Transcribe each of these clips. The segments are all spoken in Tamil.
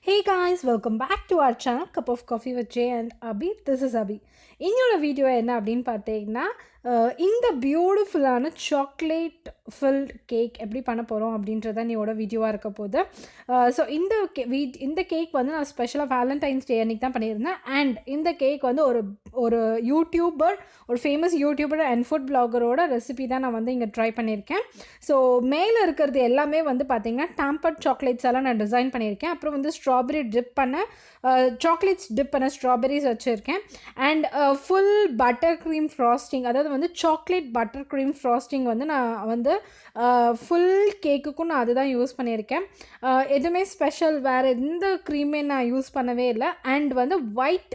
Hey guys, welcome back to our channel Cup of Coffee with Jay and Abhi. This is Abhi. இன்னொரு வீடியோ என்ன அப்படின்னு பார்த்தீங்கன்னா இந்த பியூட்டிஃபுல்லான சாக்லேட் ஃபில்ட் கேக் எப்படி பண்ண போகிறோம் அப்படின்றத என்னோட வீடியோவாக இருக்க போகுது. ஸோ இந்த கேக் வந்து நான் ஸ்பெஷலாக வேலண்டைன்ஸ் டே அன்றைக்கி தான் பண்ணியிருந்தேன். அண்ட் இந்த கேக் வந்து ஒரு யூடியூபர், ஒரு ஃபேமஸ் யூடியூபர் அண்ட் ஃபுட் பிளாகரோட ரெசிபி தான் நான் வந்து இங்கே ட்ரை பண்ணியிருக்கேன். ஸோ மேலே இருக்கிறது எல்லாமே வந்து பார்த்திங்கன்னா டேம்பர்ட் சாக்லேட்ஸ் எல்லாம் நான் டிசைன் பண்ணியிருக்கேன். அப்புறம் வந்து ஸ்ட்ராபெரி டிப் பண்ண சாக்லேட்ஸ் டிப் பண்ண ஸ்ட்ராபெரிஸ் வச்சுருக்கேன். And full butter cream frosting, அதாவது வந்து சாக்லேட் பட்டர் க்ரீம் ஃப்ராஸ்டிங் வந்து நான் வந்து ஃபுல் கேக்குக்கும் நான் அதுதான் யூஸ் பண்ணியிருக்கேன். எதுவுமே ஸ்பெஷல் வேறு எந்த க்ரீமே நான் யூஸ் பண்ணவே இல்லை. அண்ட் வந்து ஒயிட்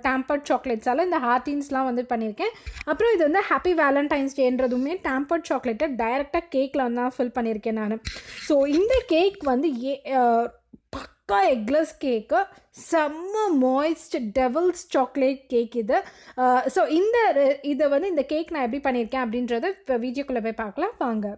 டேம்பர்ட் சாக்லேட்ஸால் இந்த ஹார்டின்ஸ்லாம் வந்து பண்ணியிருக்கேன். அப்புறம் இது வந்து ஹாப்பி வேலண்டைன்ஸ் டேன்றதுமே டேம்பர்ட் சாக்லேட்டை டைரெக்டாக கேக்கில் வந்து தான் ஃபில் பண்ணியிருக்கேன் நான். ஸோ இந்த கேக் வந்து பக்கா எக்லெஸ் கேக்கு, செம்ம மாய்ஸ்ட் டெவில்ஸ் சாக்லேட் கேக் இது. ஸோ இதை வந்து இந்த கேக் நான் எப்படி பண்ணியிருக்கேன் அப்படின்றத இப்போ வீடியோக்குள்ளே போய் பார்க்கலாம் வாங்க.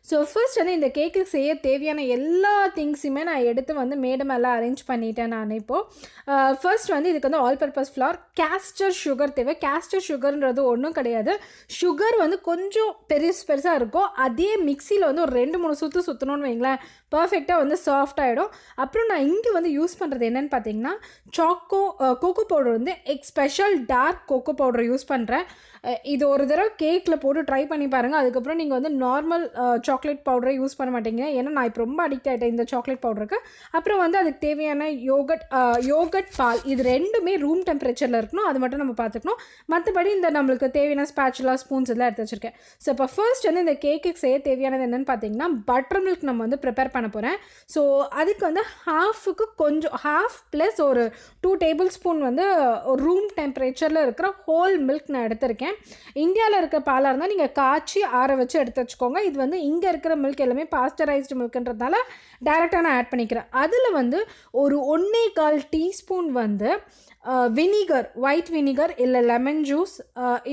ஸோ ஃபர்ஸ்ட் வந்து இந்த கேக்குக்கு செய்ய தேவையான எல்லா திங்ஸுமே நான் எடுத்து வந்து மேலே அரேஞ்ச் பண்ணிட்டேன் நான். இப்போது ஃபர்ஸ்ட் வந்து இதுக்கு வந்து all purpose flower, castor sugar தேவை. கேஸ்டர் சுகர்ன்றது ஒன்றும் கிடையாது, சுகர் வந்து கொஞ்சம் பெருசாக இருக்கும். அதே மிக்சியில் வந்து ஒரு 2-3 சுற்றணும்னு வைங்களேன், பர்ஃபெக்டாக வந்து சாஃப்ட் ஆகிடும். அப்புறம் நான் இங்கே வந்து யூஸ் பண்ணுறது என்னென்னு பார்த்தீங்கன்னா கோகோ பவுடர் வந்து special dark cocoa powder use பண்ணுறேன். இது ஒரு தடவை கேக்கில் போட்டு ட்ரை பண்ணி பாருங்கள். அதுக்கப்புறம் நீங்கள் வந்து நார்மல் சாக்லேட் பவுடரை யூஸ் பண்ண மாட்டீங்க. ஏன்னா நான் இப்போ ரொம்ப அடிக்ட் ஆகிட்டேன் இந்த சாக்லேட் பவுடருக்கு. அப்புறம் வந்து அதுக்கு தேவையான யோகட் பால், இது ரெண்டுமே ரூம் டெம்பரேச்சரில் இருக்கணும், அது மட்டும் நம்ம பார்த்துக்கணும். மற்றபடி இந்த நம்மளுக்கு தேவையான ஸ்பேச்சுலா, ஸ்பூன்ஸ் எல்லாம் எடுத்து வச்சுருக்கேன். ஸோ இப்போ ஃபர்ஸ்ட் வந்து இந்த கேக்குக்கு செய்ய தேவையானது என்னென்னு பார்த்தீங்கன்னா பட்டர் மில்க் நம்ம வந்து ப்ரிப்பேர் பண்ண போகிறேன். ஸோ அதுக்கு வந்து ஹாஃப் ப்ளஸ் ஒரு 2 டேபிள் ஸ்பூன் வந்து ரூம் டெம்பரேச்சரில் இருக்கிற ஹோல் மில்க் நான் எடுத்திருக்கேன். இந்தியாவில் இருக்கிற பாலாக இருந்தால் நீங்கள் காய்ச்சி ஆற வச்சு எடுத்து வச்சுக்கோங்க. இது வந்து இங்கே இருக்கிற மில்க் எல்லாமே பாஸ்டரைஸ்டு மில்க்ன்றதுனால டைரெக்டாக நான் ஆட் பண்ணிக்கிறேன். அதில் வந்து ஒரு 1.25 டீஸ்பூன் வந்து வினிகர், ஒயிட் வினிகர் இல்லை லெமன் ஜூஸ்,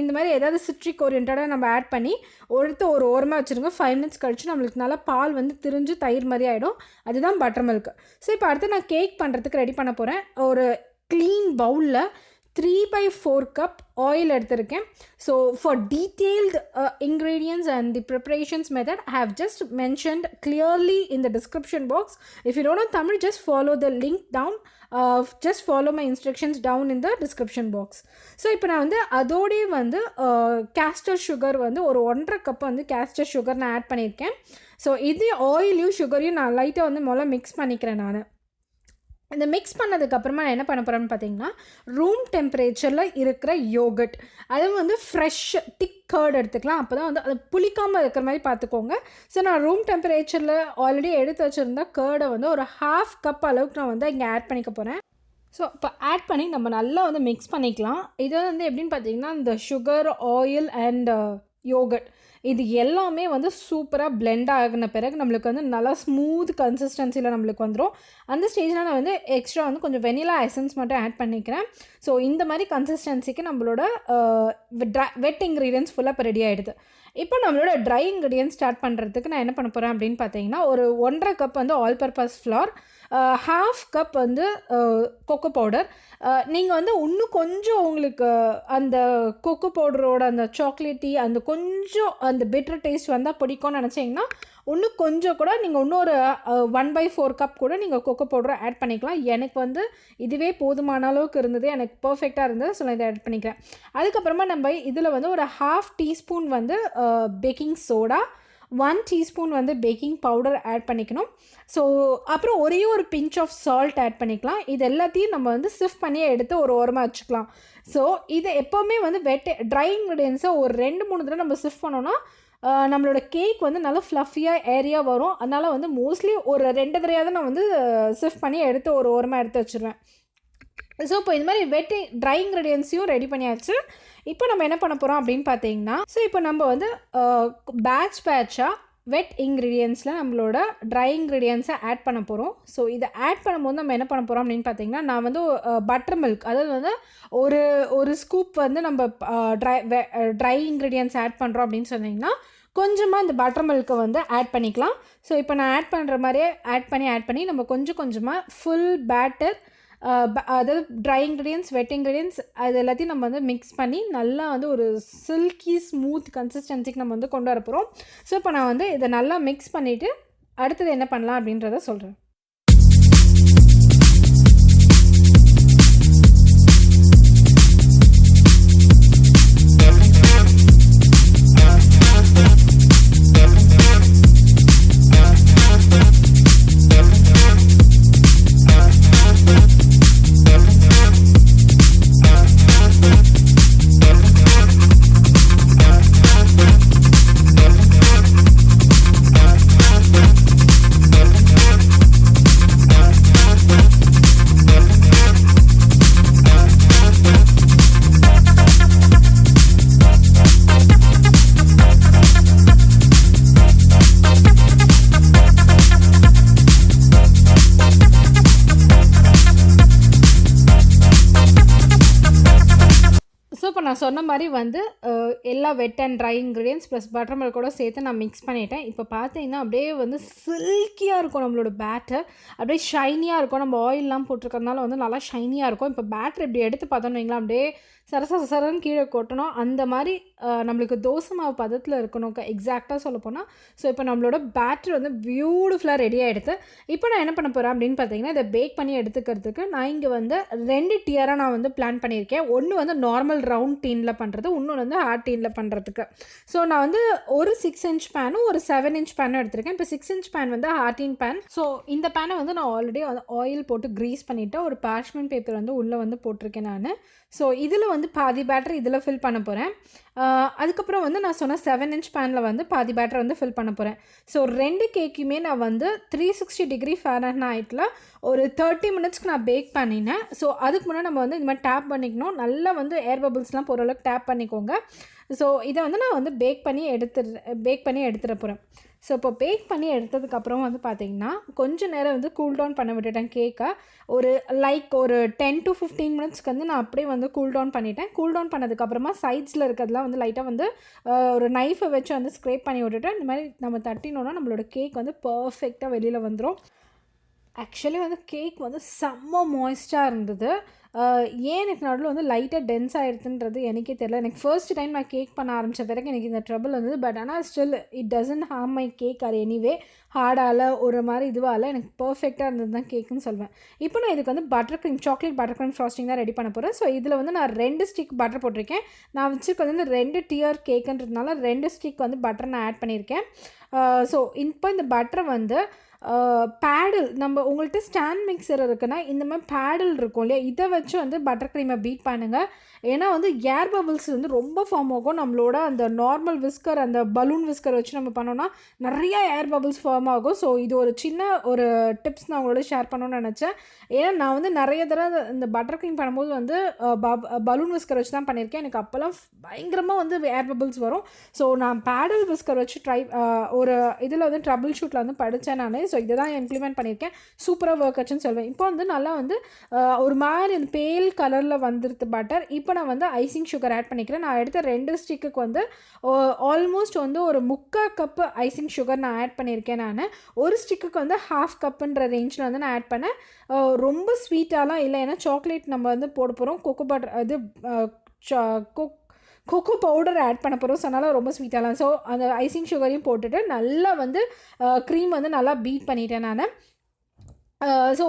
இந்த மாதிரி ஏதாவது சிட்ரிக் ஓரியன்டாக நம்ம ஆட் பண்ணி ஒரு ஓரமாக வச்சுருங்க. 5 மினிட்ஸ் கழிச்சு நம்மளுக்கு நல்லா பால் வந்து திரிஞ்சு தயிர் மாதிரி ஆகிடும். அதுதான் பட்டர் மில்க். ஸோ இப்போ அடுத்து நான் கேக் பண்ணுறதுக்கு ரெடி பண்ண போகிறேன். ஒரு க்ளீன் பவுலில் 3/4 கப் ஆயில் எடுத்திருக்கேன். So for detailed ingredients and the preparations method I have just mentioned clearly in the description box. If you don't know Tamil, just follow the link down. Just follow my instructions down in the description box. So இப்போ நான் வந்து அதோடய வந்து கேஸ்டர் சுகர் வந்து ஒரு 1.5 கப் வந்து கேஸ்டர் சுகர் நான் ஆட் பண்ணியிருக்கேன். ஸோ இது ஆயிலையும் சுகரையும் நான் லைட்டாக வந்து மிக்ஸ் பண்ணிக்கிறேன் நான். இந்த மிக்ஸ் பண்ணதுக்கப்புறமா நான் என்ன பண்ண போகிறேன்னு பார்த்தீங்கன்னா ரூம் டெம்பரேச்சரில் இருக்கிற யோகட், அது வந்து ஃப்ரெஷ் திக் கர்ட் எடுத்துக்கலாம். அப்போ தான் வந்து அது புளிக்காமல் இருக்கிற மாதிரி பார்த்துக்கோங்க. ஸோ நான் ரூம் டெம்பரேச்சரில் ஆல்ரெடி எடுத்து வச்சுருந்த கர்டை வந்து ஒரு 1/2 கப் அளவுக்கு நான் வந்து இங்கே ஆட் பண்ணிக்க போகிறேன். ஸோ இப்போ ஆட் பண்ணி நம்ம நல்லா வந்து மிக்ஸ் பண்ணிக்கலாம். இது வந்து எப்படின்னு பார்த்தீங்கன்னா இந்த சுகர், ஆயில் அண்ட் யோகட் இது எல்லாமே வந்து சூப்பராக பிளெண்ட் ஆகின பிறகு நம்மளுக்கு வந்து நல்லா ஸ்மூத் கன்சிஸ்டன்சியில் நம்மளுக்கு வந்துடும். அந்த ஸ்டேஜில் நான் வந்து எக்ஸ்ட்ரா வந்து கொஞ்சம் வெனிலா எசன்ஸ் மட்டும் ஆட் பண்ணிக்கிறேன். ஸோ இந்த மாதிரி கன்சிஸ்டன்சிக்கு நம்மளோட வெட் இன்க்ரீடியன்ஸ் ஃபுல்லாக இப்போ ரெடி ஆகிடுது. இப்போ நம்மளோட ட்ரை இன்க்ரீடியன்ஸ் ஸ்டார்ட் பண்ணுறதுக்கு நான் என்ன பண்ண போகிறேன் அப்படின்னு பார்த்தீங்கன்னா ஒரு 1.5 கப் வந்து ஆல் பர்பஸ் ஃப்ளார், 1/2 கப் வந்து கொக்கோ பவுடர். நீங்கள் வந்து இன்னும் கொஞ்சம் உங்களுக்கு அந்த கொக்கோ பவுடரோட அந்த சாக்லேட்டி அந்த கொஞ்சம் அந்த பிட்டர் டேஸ்ட் வந்தால் பிடிக்கும்னு நினச்சிங்கன்னா இன்னும் கொஞ்சம் கூட நீங்கள் இன்னொரு 1/4 கப் கூட நீங்கள் கொக்கோ பவுடரை ஆட் பண்ணிக்கலாம். எனக்கு வந்து இதுவே போதுமான அளவுக்கு இருந்தது, எனக்கு பர்ஃபெக்டாக இருந்தது. ஸோ நான் இதை ஆட் பண்ணிக்கிறேன். அதுக்கப்புறமா நம்ம இதில் வந்து ஒரு 1/2 டீஸ்பூன் வந்து பேக்கிங் சோடா, 1 டீஸ்பூன் வந்து பேக்கிங் பவுடர் ஆட் பண்ணிக்கணும். ஸோ அப்புறம் ஒரே ஒரு பிஞ்ச் ஆஃப் சால்ட் ஆட் பண்ணிக்கலாம். இது எல்லாத்தையும் நம்ம வந்து சிஃப்ட் பண்ணி எடுத்து ஒரு ஓரமாக வச்சுக்கலாம். ஸோ இதை எப்போவுமே வந்து ட்ரை இன்க்ரீடியன்ஸை ஒரு 2-3 தடவை நம்ம சிஃப்ட் பண்ணோன்னா நம்மளோட கேக் வந்து நல்லா ஃப்ளஃபியாக ஏரியாக வரும். அதனால் வந்து மோஸ்ட்லி ஒரு 2 தடவையாக தான் நான் வந்து சிஃப்ட் பண்ணி எடுத்து ஒரு ஓரமாக எடுத்து வச்சுருவேன். ஸோ இப்போ இந்த மாதிரி ட்ரை இன்க்ரீடியன்ஸையும் ரெடி பண்ணியாச்சு. இப்போ நம்ம என்ன பண்ண போகிறோம் அப்படின்னு பார்த்தீங்கன்னா ஸோ இப்போ நம்ம வந்து பேட்சாக வெட் இன்க்ரீடியன்ஸில் நம்மளோட ட்ரை இன்க்ரீடியன்ஸை ஆட் பண்ண போகிறோம். ஸோ இதை ஆட் பண்ணும்போது நம்ம என்ன பண்ண போகிறோம் அப்படின்னு பார்த்தீங்கன்னா நான் வந்து பட்டர் மில்க், அதாவது வந்து ஒரு ஸ்கூப் வந்து நம்ம ட்ரை இன்க்ரீடியன்ஸ் ஆட் பண்ணுறோம் அப்படின்னு சொன்னிங்கன்னா கொஞ்சமாக இந்த பட்டர் மில்க்கை வந்து ஆட் பண்ணிக்கலாம். ஸோ இப்போ நான் ஆட் பண்ணுற மாதிரியே ஆட் பண்ணி நம்ம கொஞ்சம் கொஞ்சமாக ஃபுல் பேட்டர் அதாவது ட்ரை இன்க்ரீடியன்ஸ், வெட் இன்க்ரீடியன்ஸ் அது எல்லாத்தையும் நம்ம வந்து மிக்ஸ் பண்ணி நல்லா வந்து ஒரு சில்கி ஸ்மூத் கன்சிஸ்டன்சிக்கு நம்ம வந்து கொண்டு வர போகிறோம். ஸோ இப்போ நான் வந்து இதை நல்லா மிக்ஸ் பண்ணிவிட்டு அடுத்தது என்ன பண்ணலாம் அப்படின்றத சொல்கிறேன். இப்போ நான் சொன்ன மாதிரி வந்து எல்லா wet and dry ingredients plus butter மில்கோட சேர்த்து நான் மிக்ஸ் பண்ணிட்டேன். இப்போ பார்த்தீங்கன்னா அப்படியே வந்து சில்கியாக இருக்கும் நம்மளோட பேட்டர், அப்படியே ஷைனியாக இருக்கும். நம்ம ஆயிலெலாம் போட்டிருக்கறதுனால வந்து நல்லா ஷைனியாக இருக்கும். இப்போ பேட்டர் இப்படி எடுத்து பார்த்தோன்னு வைங்களா, அப்படியே சரசரன்னு கீழே கொட்டணும். அந்த மாதிரி நம்மளுக்கு தோசை மாவு பதத்தில் இருக்கணும் எக்ஸாக்டாக சொல்ல போனால். ஸோ இப்போ நம்மளோட பேட்டர் வந்து பியூட்டிஃபுல்லாக ரெடி ஆகிடுது. இப்போ நான் என்ன பண்ண போகிறேன் அப்படின்னு பார்த்தீங்கன்னா, இதை பேக் பண்ணி எடுத்துக்கிறதுக்கு நான் இங்கே வந்து 2 டியராக நான் வந்து பிளான் பண்ணியிருக்கேன். ஒன்று வந்து நார்மல் ரவுண்ட் டீனில் பண்ணுறது, இன்னொன்று வந்து ஹார்ட் டீனில் பண்ணுறதுக்கு. ஸோ நான் வந்து ஒரு 6 இன்ச் பேனும் ஒரு 7 இன்ச் பேனும் எடுத்திருக்கேன். இப்போ 6 இன்ச் பேன் வந்து ஹார்டின் பேன். ஸோ இந்த பேனை வந்து நான் ஆல்ரெடி ஆயில் போட்டு க்ரீஸ் பண்ணிவிட்டு ஒரு பார்ச்மெண்ட் பேப்பர் வந்து உள்ளே வந்து போட்டிருக்கேன் நான். ஸோ இதில் வந்து பாதி பேட்டர் இதில் ஃபில் பண்ண போகிறேன். அதுக்கப்புறம் வந்து நான் சொன்ன 7 இன்ச் பேனில் வந்து பாதி பேட்டர் வந்து ஃபில் பண்ண போகிறேன். ஸோ 2 கேக்குமே நான் வந்து 360 டிகிரி ஃபாரன்ஹைட்டில் ஒரு 30 மினிட்ஸ்க்கு நான் பேக் பண்ணினேன். ஸோ அதுக்கு முன்னாடி நம்ம வந்து இந்த மாதிரி டேப் பண்ணிக்கணும். நல்லா வந்து ஏர் பபிள்ஸ்லாம் போகிற அளவுக்கு டேப் பண்ணிக்கோங்க. ஸோ இதை வந்து நான் வந்து பேக் பண்ணி எடுத்துட போகிறேன். ஸோ இப்போ பேக் பண்ணி எடுத்ததுக்கப்புறம் வந்து பார்த்திங்கன்னா கொஞ்சம் நேரம் வந்து கூல் டவுன் பண்ண விட்டுட்டேன் கேக்கை. ஒரு 10 to 15 மினிட்ஸ்க்கு வந்து நான் அப்படியே வந்து கூல் டவுன் பண்ணிட்டேன். கூல் டவுன் பண்ணதுக்கப்புறமா சைட்ஸில் இருக்கிறதுலாம் வந்து லைட்டாக வந்து ஒரு நைஃபை வச்சு வந்து ஸ்க்ரேப் பண்ணி விட்டுட்டேன். இந்த மாதிரி நம்ம தட்டினோன்னா நம்மளோட கேக் வந்து பர்ஃபெக்டாக வெளியில் வந்துடும். ஆக்சுவலி வந்து கேக் வந்து செம்ம மாய்ஸ்டாக இருந்தது. ஏன் எனக்கு நடுவில் வந்து லைட்டாக டென்ஸ் ஆகிடுதுன்றது எனக்கே தெரியல. எனக்கு ஃபர்ஸ்ட் டைம் நான் கேக் பண்ண ஆரம்பித்த பிறகு எனக்கு இந்த ட்ரபிள் வந்தது. பட் ஆனால் still it doesn't harm my cake or anyway. ஹார்டால் ஒரு மாதிரி இதுவால் எனக்கு பர்ஃபெக்டாக இருந்தது தான் கேக்குன்னு சொல்வேன். இப்போ நான் இதுக்கு வந்து சாக்லேட் பட்டர் க்ரீம் ஃப்ராஸ்டிங் தான் ரெடி பண்ண போகிறேன். ஸோ இதில் வந்து நான் 2 ஸ்டிக் பட்டர் போட்டிருக்கேன். நான் வச்சுருக்கிறது வந்து 2 டியர் கேக்குன்றதுனால 2 ஸ்டிக் வந்து பட்டர் நான் ஆட் பண்ணியிருக்கேன். ஸோ இப்போ இந்த பட்டரை வந்து பேடில் நம்ம உங்கள்கிட்ட ஸ்டாண்ட் மிக்சர் இருக்குன்னா இந்த மாதிரி பேடில் இருக்கும் இல்லையா, இதை வச்சு வந்து பட்டர் க்ரீமை பீட் பண்ணுங்கள். ஏன்னா வந்து ஏர் பபிள்ஸ் வந்து ரொம்ப ஃபார்ம் ஆகும். நம்மளோட அந்த நார்மல் விஸ்கர், அந்த பலூன் விஸ்கர் வச்சு நம்ம பண்ணோன்னா நிறையா ஏர் பபிள்ஸ் ஃபார்ம் ஆகும். ஸோ இது ஒரு சின்ன ஒரு டிப்ஸ் நான் உங்களோட ஷேர் பண்ணணும்னு நினச்சேன். ஏன்னா நான் வந்து நிறைய தடவை இந்த பட்டர் க்ரீம் பண்ணும்போது வந்து பலூன் விஸ்கர் வச்சு தான் பண்ணியிருக்கேன். எனக்கு அப்போல்லாம் பயங்கரமாக வந்து ஏர் பபிள்ஸ் வரும். ஸோ நான் பேடல் விஸ்கர் வச்சு ஒரு இதில் வந்து ட்ரபிள் ஷூட்டில் வந்து படித்தேன் நான். ஸோ இதை தான் இம்ப்ளிமெண்ட் பண்ணியிருக்கேன். சூப்பராக ஒர்க் ஆச்சுன்னு சொல்வேன். இப்போ வந்து நல்லா வந்து ஒரு மாதிரி இந்த பேல் கலரில் வந்துருது பட்டர். இப்போ நான் வந்து ஐசிங் சுகர் ஆட் பண்ணிக்கிறேன். நான் எடுத்த 2 ஸ்டிக்குக்கு வந்து ஆல்மோஸ்ட் வந்து ஒரு 3/4 கப்பு ஐசிங் சுகர் நான் ஆட் பண்ணியிருக்கேன். நான் ஒரு ஸ்டிக்குக்கு வந்து 1/2 கப்புன்ற ரேஞ்சில் வந்து நான் ஆட் பண்ணேன். ரொம்ப ஸ்வீட்டாலாம் இல்லை, ஏன்னா சாக்லேட் நம்ம வந்து போட போகிறோம். கொக்கோ பட்டர் இது கொக்கோ பவுடர் ஆட் பண்ண போகிறோம். ஸோ அதனால் ரொம்ப ஸ்வீட்டாகலாம். ஸோ அந்த ஐசிங் சுகரையும் போட்டுட்டு நல்லா வந்து க்ரீம் வந்து நல்லா பீட் பண்ணிட்டேன் நான். ஸோ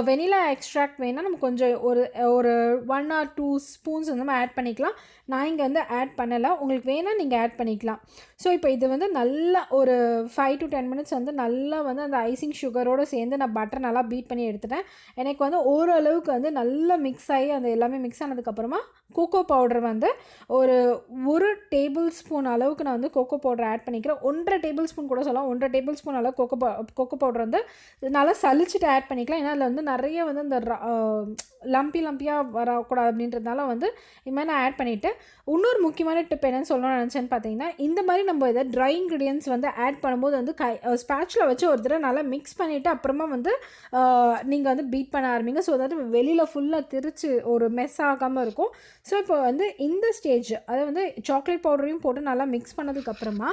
வெனிலா எக்ஸ்ட்ராக்ட் வேணால் நம்ம கொஞ்சம் ஒரு 1 or 2 ஸ்பூன்ஸ் வந்து நம்ம ஆட் பண்ணிக்கலாம். நான் இங்கே வந்து ஆட் பண்ணலை, உங்களுக்கு வேணால் நீங்கள் ஆட் பண்ணிக்கலாம். ஸோ இப்போ இது வந்து நல்லா ஒரு 5 to 10 மினிட்ஸ் வந்து நல்லா வந்து அந்த ஐசிங் சுகரோடு சேர்ந்து நான் பட்டர் நல்லா பீட் பண்ணி எடுத்துட்டேன். எனக்கு வந்து ஓரளவுக்கு வந்து நல்லா மிக்ஸ் ஆகி அந்த எல்லாமே மிக்ஸ் ஆனதுக்கப்புறமா கோகோ பவுடர் வந்து ஒரு டேபிள் ஸ்பூன் அளவுக்கு நான் வந்து கோகோ பவுடர் ஆட் பண்ணிக்கிறேன். 1.5 டேபிள் ஸ்பூன் கூட சொல்லலாம். 1.5 டேபிள் ஸ்பூன் அளவு கோகோ பவுடர் வந்து நல்லா சலிச்சுட்டு ஆட் பண்ணிக்கலாம். ஏன்னா அதில் வந்து நிறைய வந்து இந்த லம்பியாக வரக்கூடாது அப்படின்றதுனால வந்து இது மாதிரி நான் ஆட் பண்ணிவிட்டு, இன்னொரு முக்கியமான டிப் என்னென்னு சொல்லணும்னு நினச்சேன்னு பார்த்தீங்கன்னா, இந்த மாதிரி நம்ம இதை ட்ரை இன்க்ரீடியன்ஸ் வந்து ஆட் பண்ணும்போது வந்து ஸ்பேட்சில் வச்சு ஒரு தடவை நல்லா மிக்ஸ் பண்ணிவிட்டு அப்புறமா வந்து நீங்கள் வந்து பீட் பண்ண ஆரம்பிங்க. ஸோ அதாவது வெளியில் ஃபுல்லாக திரிச்சு ஒரு மெஸ் ஆகாமல் இருக்கும். ஸோ இப்போ வந்து இந்த ஸ்டேஜ் அதை வந்து சாக்லேட் பவுடரையும் போட்டு நல்லா மிக்ஸ் பண்ணதுக்கப்புறமா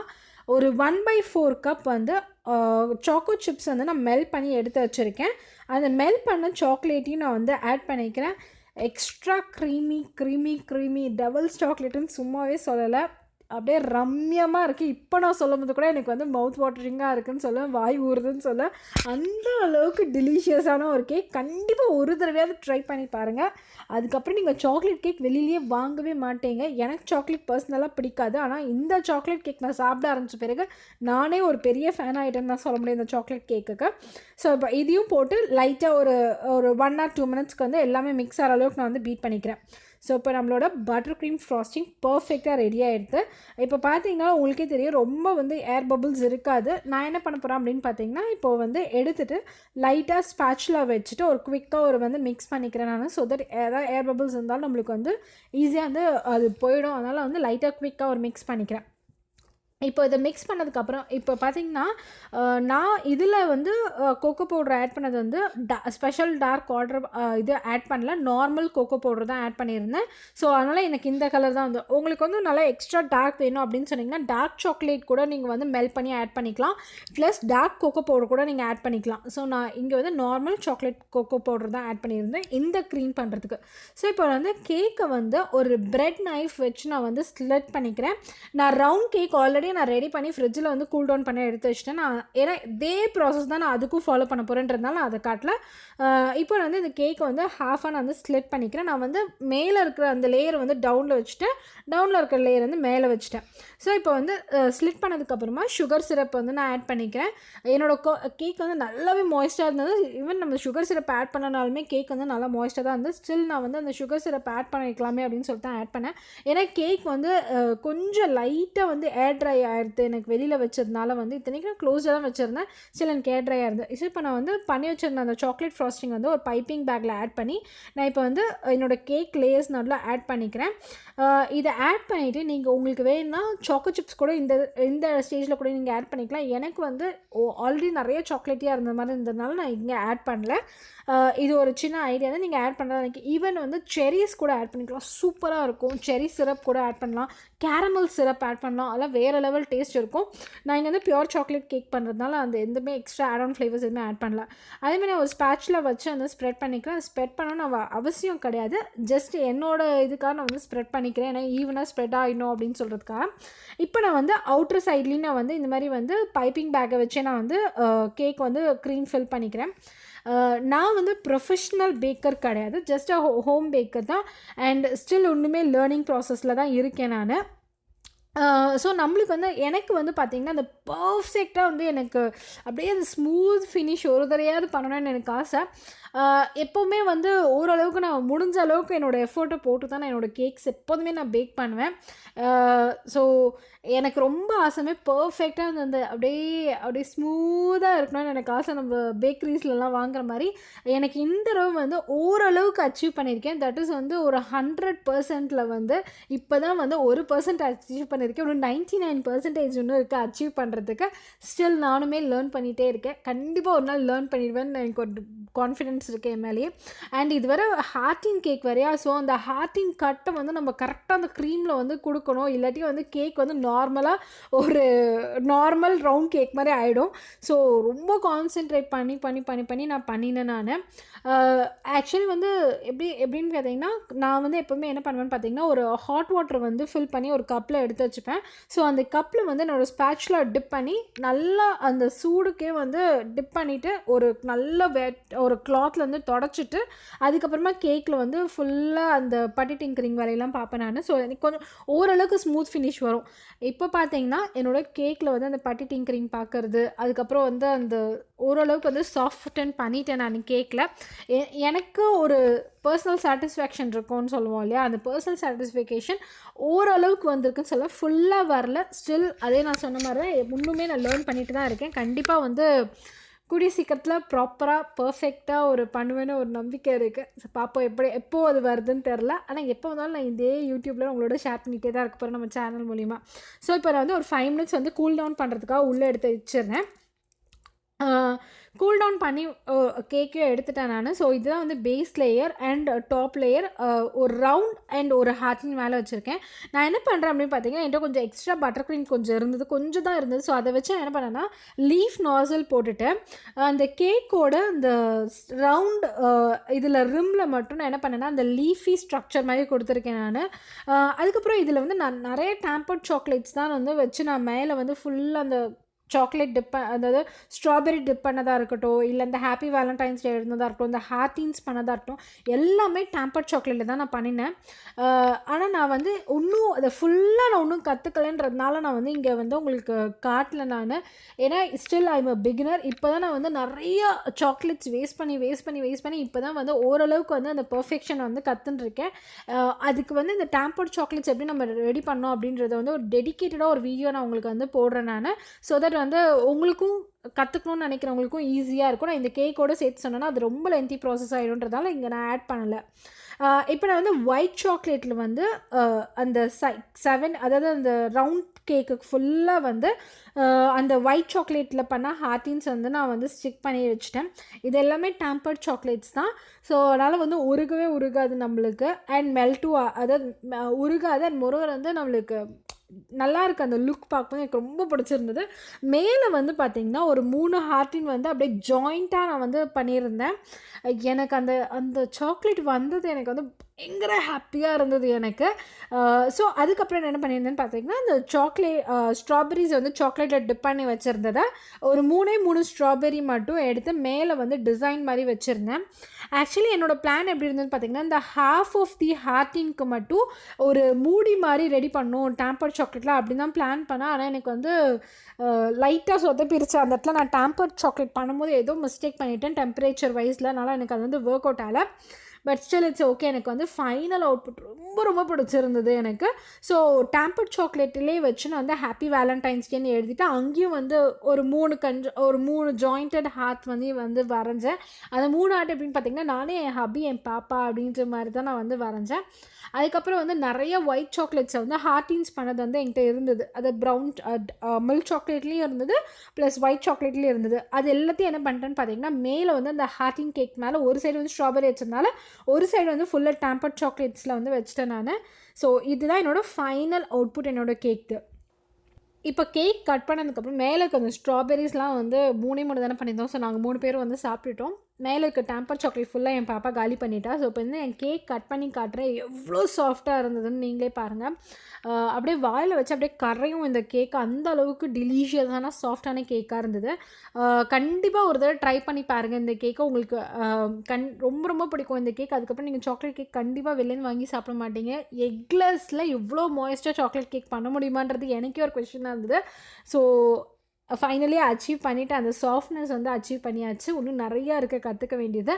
ஒரு 1/4 கப் வந்து சாக்கோ சிப்ஸ் வந்து நான் மெல்ட் பண்ணி எடுத்து வச்சுருக்கேன். அந்த மெல்ட் பண்ண சாக்லேட்டையும் நான் வந்து ஆட் பண்ணிக்கிறேன். எக்ஸ்ட்ரா க்ரீமி டெவில்ஸ் சாக்லேட்டுன்னு சும்மாவே சொல்லலை, அப்படியே ரம்யமாக இருக்குது. இப்போ நான் சொல்லும்போது கூட எனக்கு வந்து மவுத் வாட்டரிங்காக இருக்குதுன்னு சொல்லுவேன், வாய் ஊறுதுன்னு சொல்ல, அந்த அளவுக்கு டெலிஷியஸான ஒரு கேக். கண்டிப்பாக ஒரு தடவையாவது ட்ரை பண்ணி பாருங்கள். அதுக்கப்புறம் நீங்கள் சாக்லேட் கேக் வெளியிலேயே வாங்கவே மாட்டீங்க. எனக்கு சாக்லேட் பர்சனலாக பிடிக்காது, ஆனால் இந்த சாக்லேட் கேக் நான் சாப்பிட ஆரம்பித்த பிறகு நானே ஒரு பெரிய ஃபேன் ஆகிட்டேன்னு தான் சொல்ல முடியும் இந்த சாக்லேட் கேக்குக்கு. ஸோ இப்போ இதையும் போட்டு லைட்டாக ஒரு 1 or 2 மினிட்ஸ்க்கு வந்து எல்லாமே மிக்ஸ் ஆகிற அளவுக்கு நான் வந்து பீட் பண்ணிக்கிறேன். ஸோ இப்போ நம்மளோட பட்டர் க்ரீம் ஃப்ராஸ்டிங் பர்ஃபெக்டாக ரெடி ஆகிடுது. இப்போ பார்த்தீங்கன்னா உங்களுக்கே தெரியும், ரொம்ப வந்து ஏர் பபிள்ஸ் இருக்காது. நான் என்ன பண்ண போகிறேன் அப்படின்னு பார்த்தீங்கன்னா, இப்போது வந்து எடுத்துகிட்டு லைட்டாக ஸ்பேட்சுலா வச்சுட்டு ஒரு குவிக்காக ஒரு வந்து மிக்ஸ் பண்ணிக்கிறேன் நான். ஸோ தட் ஏதாவது ஏர் பபிள்ஸ் இருந்தாலும் நம்மளுக்கு வந்து ஈஸியாக வந்து அது போயிடும். அதனால் வந்து லைட்டாக குவிக்காக ஒரு மிக்ஸ் பண்ணிக்கிறேன். இப்போ இதை மிக்ஸ் பண்ணதுக்கப்புறம் இப்போ பார்த்தீங்கன்னா நான் இதில் வந்து கோகோ பவுடர் ஆட் பண்ணது வந்து ஸ்பெஷல் டார்க் ஆர்டர் இது ஆட் பண்ணல, நார்மல் கோகோ பவுடர் தான் ஆட் பண்ணியிருந்தேன். ஸோ அதனால் எனக்கு இந்த கலர் தான் வந்து. உங்களுக்கு வந்து நல்லா எக்ஸ்ட்ரா டார்க் வேணும் அப்படின்னு சொன்னிங்கன்னா டார்க் சாக்லேட் கூட நீங்கள் வந்து மெல்ட் பண்ணி ஆட் பண்ணிக்கலாம், ப்ளஸ் டார்க் கோகோ பவுடர் கூட நீங்கள் ஆட் பண்ணிக்கலாம். ஸோ நான் இங்கே வந்து நார்மல் சாக்லேட் கோகோ பவுடர் தான் ஆட் பண்ணியிருந்தேன் இந்த க்ரீம் பண்ணுறதுக்கு. ஸோ இப்போ வந்து கேக்கை வந்து ஒரு பிரெட் நைஃப் வச்சு நான் வந்து ஸ்லிட் பண்ணிக்கிறேன். நான் ரவுண்ட் கேக் ஆல்ரெடி நான் ரெடி பண்ணி ஃப்ரிட்ஜில் வந்து கூல் டவுன் பண்ணி எடுத்து வச்சிட்டேன். நான் ஏன்னா இதே ப்ராசஸ் தான் நான் அதுக்கும் ஃபாலோ பண்ண போகிறேன்றதுனால நான் அதை காட்டல. இப்போ நான் வந்து இந்த கேக்கை வந்து ஹாஃபாக நான் வந்து ஸ்லிட் பண்ணிக்கிறேன். நான் வந்து மேலே இருக்கிற அந்த லேயர் வந்து டவுனில் வச்சுட்டேன், டவுனில் இருக்கிற லேயர் வந்து மேலே வச்சுட்டேன். ஸோ இப்போ வந்து ஸ்லிட் பண்ணதுக்கப்புறமா சுகர் சிரப் வந்து நான் ஆட் பண்ணிக்கிறேன். என்னோடய கேக் வந்து நல்லாவே மாய்ஸ்டாக இருந்தது. ஈவன் நம்ம சுகர் சிரப் ஆட் பண்ணனாலுமே கேக் வந்து நல்லா மாய்ஸ்டாக தான் இருந்தது. ஸ்டில் நான் வந்து அந்த சுகர் சிரப் ஆட் பண்ணிக்கலாமே அப்படின்னு சொல்லிட்டு தான் ஆட் பண்ணேன். ஏன்னா கேக் வந்து கொஞ்சம் லைட்டாக வந்து ஏர் ட்ரை ஆகிடுது எனக்கு வெளியில் வச்சதுனால. வந்து இத்தனைக்கும் நான் க்ளோஸாக தான் வச்சுருந்தேன், ஸ்டில் எனக்கு ஏர் ட்ரை ஆகிடுது. ஸோ இப்போ நான் வந்து பண்ணி வச்சுருந்தேன் அந்த சாக்லேட் ஃப்ராஸ்டிங் வந்து ஒரு பைப்பிங் பேக்கில் ஆட் பண்ணி நான் இப்போ வந்து என்னோடய கேக் லேயர்ஸ் நல்லா ஆட் பண்ணிக்கிறேன். இதை ஆட் பண்ணிவிட்டு நீங்கள் உங்களுக்கு வேணும்னா சாக்கோ சிப்ஸ் கூட இந்த ஸ்டேஜில் கூட நீங்கள் ஆட் பண்ணிக்கலாம். எனக்கு வந்து ஆல்ரெடி நிறைய சாக்லேட்டியாக இருந்த மாதிரி இருந்ததுனால நான் இங்கே ஆட் பண்ணல. இது ஒரு சின்ன ஐடியா தான், நீங்கள் ஆட் பண்ணுறது எனக்கு. ஈவன் வந்து செரிஸ் கூட ஆட் பண்ணிக்கலாம், சூப்பராக இருக்கும். செரி சிரப் கூட ஆட் பண்ணலாம், கேரமல் சிரப் ஆட் பண்ணலாம், அதெல்லாம் வேறு லெவல் டேஸ்ட் இருக்கும். நான் இங்கே வந்து பியூர் சாக்லேட் கேக் பண்ணுறதுனால அந்த எதுவுமே எக்ஸ்ட்ரா ஆட் ஆன் ஃப்ளேவர்ஸ் எதுவுமே ஆட் பண்ணல. அதேமாதிரி நான் ஒரு ஸ்பேட்சில் வச்சு அந்த ஸ்ப்ரெட் பண்ணிக்கிறேன். ஸ்ப்ரெட் பண்ணணும்னு அவசியம் கிடையாது, ஜஸ்ட் என்னோடய இதுக்காக நான் வந்து ஸ்ப்ரெட் பண்ணிக்கிறேன், ஏன்னா ஈவனாக ஸ்ப்ரெட் ஆகிடணும் அப்படின்னு சொல்கிறதுக்காக. இப்போ நான் வந்து அவுட்டர் சைட்லேயும் நான் வந்து இந்த மாதிரி வந்து பைப்பிங் பேக்கை வச்சே நான் வந்து கேக் வந்து க்ரீம் ஃபில் பண்ணிக்கிறேன். நான் வந்து ப்ரொஃபஷ்னல் பேக்கர் கிடையாது, ஜஸ்ட் ஹோம் பேக்கர் தான். அண்ட் ஸ்டில் ஒன்றுமே லேர்னிங் ப்ராசஸில் தான் இருக்கேன் நான். ஸோ நம்மளுக்கு வந்து எனக்கு வந்து பார்த்திங்கன்னா அந்த பர்ஃபெக்டாக வந்து எனக்கு அப்படியே அந்த ஸ்மூத் ஃபினிஷ் ஒரு தடையாவது பண்ணணும்னு எனக்கு ஆசை. எப்போவுமே வந்து ஓரளவுக்கு நான் முடிஞ்ச அளவுக்கு என்னோடய எஃபோர்ட்டை போட்டு தான் நான் என்னோடய கேக்ஸ் எப்போதுமே நான் பேக் பண்ணுவேன். ஸோ எனக்கு ரொம்ப ஆசைமே பர்ஃபெக்டாக அந்த அப்படியே ஸ்மூத்தாக இருக்கணும்னு எனக்கு ஆசை. நம்ம பேக்கரிஸ்லலாம் வாங்குற மாதிரி எனக்கு இந்த தடவை வந்து ஓரளவுக்கு அச்சீவ் பண்ணியிருக்கேன். தட் இஸ் வந்து ஒரு 100%ல் வந்து இப்போ தான் வந்து 1% அச்சீவ் பண்ணியிருக்கேன். ஒரு 99% இன்னும் இருக்குது அச்சீவ் பண்ணுறதுக்கு. ஸ்டில் நானுமே லேர்ன் பண்ணிகிட்டே இருக்கேன். கண்டிப்பாக ஒரு நாள் லேர்ன் பண்ணிடுவேன்னு எனக்கு ஒரு கான்ஃபிடென்ஸ் இருக்குது என் மேலேயே. அண்ட் இது வர ஹார்ட்டின் கேக் வரையா, ஸோ அந்த ஹார்ட்டின் கட்டை வந்து நம்ம கரெக்டாக அந்த க்ரீமில் வந்து கொடுக்கணும், இல்லாட்டி வந்து கேக் வந்து நார்மலாக ஒரு நார்மல் ரவுண்ட் கேக் மாதிரி ஆகிடும். ஸோ ரொம்ப கான்சென்ட்ரேட் பண்ணி நான் பண்ணினேன் நான். ஆக்சுவலி வந்து எப்படின்னு பார்த்தீங்கன்னா, நான் வந்து எப்போவுமே என்ன பண்ணுவேன்னு பார்த்தீங்கன்னா, ஒரு ஹாட் வாட்டர் வந்து ஃபில் பண்ணி ஒரு கப்பில் எடுத்து வச்சுப்பேன். ஸோ அந்த கப்பில் வந்து என்னோடய ஸ்பேட்சுலா டிப் பண்ணி நல்லா அந்த சூடுக்கே வந்து டிப் பண்ணிவிட்டு ஒரு நல்ல ஒரு கிளாத்தில் வந்து தொடச்சிட்டு அதுக்கப்புறமா கேக்கில் வந்து ஃபுல்லாக அந்த பட்டி டிங்கரிங் வேலையெல்லாம் பார்ப்பேன் நான். ஸோ எனக்கு கொஞ்சம் ஓரளவுக்கு ஸ்மூத் ஃபினிஷ் வரும். இப்போ பார்த்தீங்கன்னா என்னோடய கேக்கில் வந்து அந்த பட்டி டிங்கரிங் பார்க்குறது, அதுக்கப்புறம் வந்து அந்த ஓரளவுக்கு வந்து சாஃப்டன் பண்ணிட்டேன் நான் கேக்கில். எனக்கு ஒரு பர்சனல் சாட்டிஸ்ஃபேக்ஷன் இருக்கும்னு சொல்லுவோம் இல்லையா, அந்த பர்சனல் சாட்டிஸ்ஃபேக்ஷன் ஓரளவுக்கு வந்திருக்குன்னு சொல்ல, ஃபுல்லாக வரல. ஸ்டில் அதே நான் சொன்ன மாதிரி தான் இன்னுமே நான் லேர்ன் பண்ணிட்டு தான் இருக்கேன். கண்டிப்பாக வந்து கூடிய சீக்கிரத்தில் ப்ராப்பராக பர்ஃபெக்டாக ஒரு பண்ணுவேன்னு ஒரு நம்பிக்கை இருக்குது. ஸோ பார்ப்போம் எப்போ அது வருதுன்னு தெரில. ஆனால் எப்போ வந்தாலும் நான் இதே யூடியூப்பில் உங்களோட ஷேர் பண்ணிகிட்டே தான் இருக்க போகிறேன் நம்ம சேனல் மூலிமா. ஸோ இப்போ நான் வந்து ஒரு 5 minutes வந்து கூல் டவுன் பண்ணுறதுக்காக உள்ளே எடுத்து வச்சிடுறேன். கூல் டவுன் பண்ணி கேக்கையும் எடுத்துட்டேன் நான். ஸோ இதுதான் வந்து base layer and top layer. ஒரு ரவுண்ட் அண்ட் ஒரு ஹார்ட்டின் மேலே வச்சுருக்கேன். நான் என்ன பண்ணுறேன் அப்படின்னு பார்த்தீங்கன்னா, என்கிட்ட கொஞ்சம் எக்ஸ்ட்ரா பட்டர் க்ரீம் கொஞ்சம் இருந்தது, கொஞ்சம் தான் இருந்தது. ஸோ அதை வச்சு நான் என்ன பண்ணேன்னா, லீஃப் நாசல் போட்டுட்டு அந்த கேக்கோட அந்த ரவுண்ட் இதில் ரிம்மில் மட்டும் நான் என்ன பண்ணேன்னா, அந்த லீஃபி ஸ்ட்ரக்சர் மாதிரி கொடுத்துருக்கேன் நான். அதுக்கப்புறம் இதில் வந்து நான் நிறைய டேம்பர்ட் சாக்லேட்ஸ் தான் வந்து வச்சு நான் மேலே வந்து ஃபுல்லாக அந்த சாக்லேட் டிப் அதாவது ஸ்ட்ராபெரி டிப் பண்ணதாக இருக்கட்டும், இல்லை இந்த ஹாப்பி வேலண்டைன்ஸ் டே இருந்ததாக இருக்கட்டும், இந்த ஹார்டின்ஸ் பண்ணதாக இருக்கட்டும், எல்லாமே டேம்பர்ட் சாக்லேட்டில் தான் நான் பண்ணினேன். ஆனால் நான் வந்து இன்னும் அதை ஃபுல்லாக நான் இன்னும் கற்றுக்கலைன்றதுனால நான் வந்து இங்கே வந்து உங்களுக்கு காட்டல நான். ஏன்னா still I am a beginner. இப்போ தான் நான் வந்து நிறைய சாக்லேட்ஸ் வேஸ்ட் பண்ணி இப்போ தான் வந்து ஓரளவுக்கு வந்து அந்த பெர்ஃபெக்ஷன் வந்து கற்றுன்ருக்கேன். அதுக்கு வந்து இந்த டேம்பர்ட் சாக்லேட்ஸ் எப்படி நம்ம ரெடி பண்ணோம் அப்படின்றத வந்து ஒரு டெடிக்கேட்டடாக ஒரு வீடியோ நான் உங்களுக்கு வந்து போடுறேன் நான். ஸோ தட் வந்து உங்களுக்கும் கற்றுக்கணும்னு நினைக்கிறவங்களுக்கும் ஈஸியாக இருக்கும். நான் இந்த கேக்கோடு சேர்த்து சொன்னேன்னா அது ரொம்ப லென்த்தி ப்ராசஸ் ஆகிடும்ன்றதால இங்கே நான் ஆட் பண்ணலை. இப்போ நான் வந்து ஒயிட் சாக்லேட்டில் வந்து அந்த 7 அதாவது அந்த ரவுண்ட் கேக்குக்கு ஃபுல்லாக வந்து அந்த ஒயிட் சாக்லேட்டில் பண்ண ஹார்டின்ஸ் வந்து நான் வந்து ஸ்டிக் பண்ணி வச்சுட்டேன். இது எல்லாமே டேம்பர்ட் சாக்லேட்ஸ் தான். ஸோ அதனால் வந்து உருகாது நம்மளுக்கு அண்ட் மெல்ட்டும் அதாவது உருகாது அண்ட் மொரோவர் வந்து நம்மளுக்கு நல்லா இருக்குது. அந்த லுக் பார்க்கும்போது எனக்கு ரொம்ப பிடிச்சிருந்தது. மேலே வந்து பார்த்திங்கன்னா ஒரு 3 ஹார்ட்டின் வந்து அப்படியே ஜாயிண்ட்டாக நான் வந்து பண்ணியிருந்தேன். எனக்கு அந்த அந்த சாக்லேட் வந்தது எனக்கு வந்து பயங்கர ஹாப்பியாக இருந்தது எனக்கு. ஸோ அதுக்கப்புறம் நான் என்ன பண்ணியிருந்தேன்னு பார்த்தீங்கன்னா, அந்த ஸ்ட்ராபெரிஸ் வந்து சாக்லேட்டில் டிப் பண்ணி வச்சுருந்ததை ஒரு 3 ஸ்ட்ராபெரி மட்டும் எடுத்து மேலே வந்து டிசைன் மாதிரி வச்சுருந்தேன். ஆக்சுவலி என்னோடய பிளான் எப்படி இருந்ததுன்னு பார்த்தீங்கன்னா, இந்த ஹாஃப் ஆஃப் தி ஹார்ட்டிங்க்கு மட்டும் ஒரு மூடி மாதிரி ரெடி பண்ணணும் டேம்பர்ட் சாக்லேட்டில் அப்படி தான் பிளான் பண்ணேன். ஆனால் எனக்கு வந்து லைட்டாக சொதப்பிருச்சு. அந்த இடத்துல நான் டேம்பர்ட் சாக்லேட் பண்ணும்போது ஏதோ மிஸ்டேக் பண்ணிவிட்டேன் டெம்பரேச்சர் வைஸில். அதனால் எனக்கு அது வந்து ஒர்க் அவுட் ஆகலை. But still it's okay. எனக்கு வந்து ஃபைனல் அவுட்புட் ரொம்ப பிடிச்சிருந்தது எனக்கு. ஸோ டேம்பர்ட் சாக்லேட்டிலே வச்சு நான் வந்து ஹாப்பி வேலண்டைன்ஸ் டேன்னு எழுதிட்டு அங்கேயும் வந்து ஒரு 3 ஜாயிண்டட் ஹார்ட் வந்து வரைஞ்சேன். அந்த 3 ஹார்ட் எப்படின்னு பார்த்தீங்கன்னா, நானே என் ஹபி என் பாப்பா அப்படின்ற மாதிரி தான் நான் வந்து வரைஞ்சேன். அதுக்கப்புறம் வந்து நிறைய ஒயிட் சாக்லேட்ஸை வந்து ஹார்டின்ஸ் பண்ணது வந்து என்கிட்ட இருந்தது. அது ப்ரௌன் மில்க் சாக்லேட்லேயும் இருந்தது, ப்ளஸ் ஒயிட் சாக்லேட்லேயும் இருந்தது. அது எல்லாத்தையும் என்ன பண்ணிட்டேன்னு பார்த்தீங்கன்னா, மேலே வந்து அந்த ஹார்டின் கேக் மேலே ஒரு சைடு வந்து ஸ்ட்ராபெரி வச்சதுனால ஒரு சைடு வந்து ஃபுல்லாக டேம்பர்ட் சாக்லேட்ஸில் வந்து வச்சுட்டேன் நான். ஸோ இதுதான் என்னோடய ஃபைனல் அவுட்புட் என்னோடய கேக்கு. இப்போ கேக் கட் பண்ணதுக்கப்புறம் மேலே இருக்க அந்த ஸ்ட்ராபெரிஸ்லாம் வந்து 3 தானே பண்ணியிருந்தோம். ஸோ நாங்கள் 3 பேரும் வந்து சாப்பிட்டுட்டோம். மேலே இருக்க டேம்பர் சாக்லேட் ஃபுல்லாக என் பாப்பா காலி பண்ணிட்டா. ஸோ இப்போ வந்து என் கேக் கட் பண்ணி காட்டுறேன். எவ்வளோ சாஃப்டாக இருந்ததுன்னு நீங்களே பாருங்கள். அப்படியே வாயில் வச்சு அப்படியே கரையும் இந்த கேக். அந்த அளவுக்கு டெலிஷியஸான சாஃப்டான கேக்காக இருந்தது. கண்டிப்பாக ஒரு தடவை ட்ரை பண்ணி பாருங்கள் இந்த கேக்கை. உங்களுக்கு ரொம்ப பிடிக்கும் இந்த கேக். அதுக்கப்புறம் நீங்கள் சாக்லேட் கேக் கண்டிப்பாக வெளிலேருந்து வாங்கி சாப்பிட மாட்டீங்க. எக்லெஸ்ஸில் இவ்வளோ மாய்ஸ்டாக சாக்லேட் கேக் பண்ண முடியுமான்றது எனக்கே ஒரு கொஸ்டினாக இருந்தது. ஸோ ஃபைனலி அச்சீவ் பண்ணிவிட்டு அந்த சாஃப்ட்னஸ் வந்து அச்சீவ் பண்ணியாச்சு. இன்னும் நிறையா இருக்குது கற்றுக்க வேண்டியது.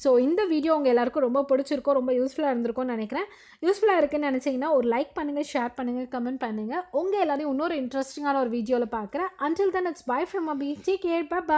ஸோ இந்த வீடியோ உங்கள் எல்லாருக்கும் ரொம்ப பிடிச்சிருக்கோம், ரொம்ப யூஸ்ஃபுல்லாக இருந்திருக்கும்னு நினைக்கிறேன். யூஸ்ஃபுல்லாக இருக்குன்னு நினச்சிங்கன்னா ஒரு லைக் பண்ணுங்கள், ஷேர் பண்ணுங்கள், கமெண்ட் பண்ணுங்கள். உங்கள் எல்லாரையும் இன்னொரு இன்ட்ரெஸ்டிங்கான ஒரு வீடியோவில் பார்க்குறேன். Until then, it's bye from Abhi. Take care. Bye bye.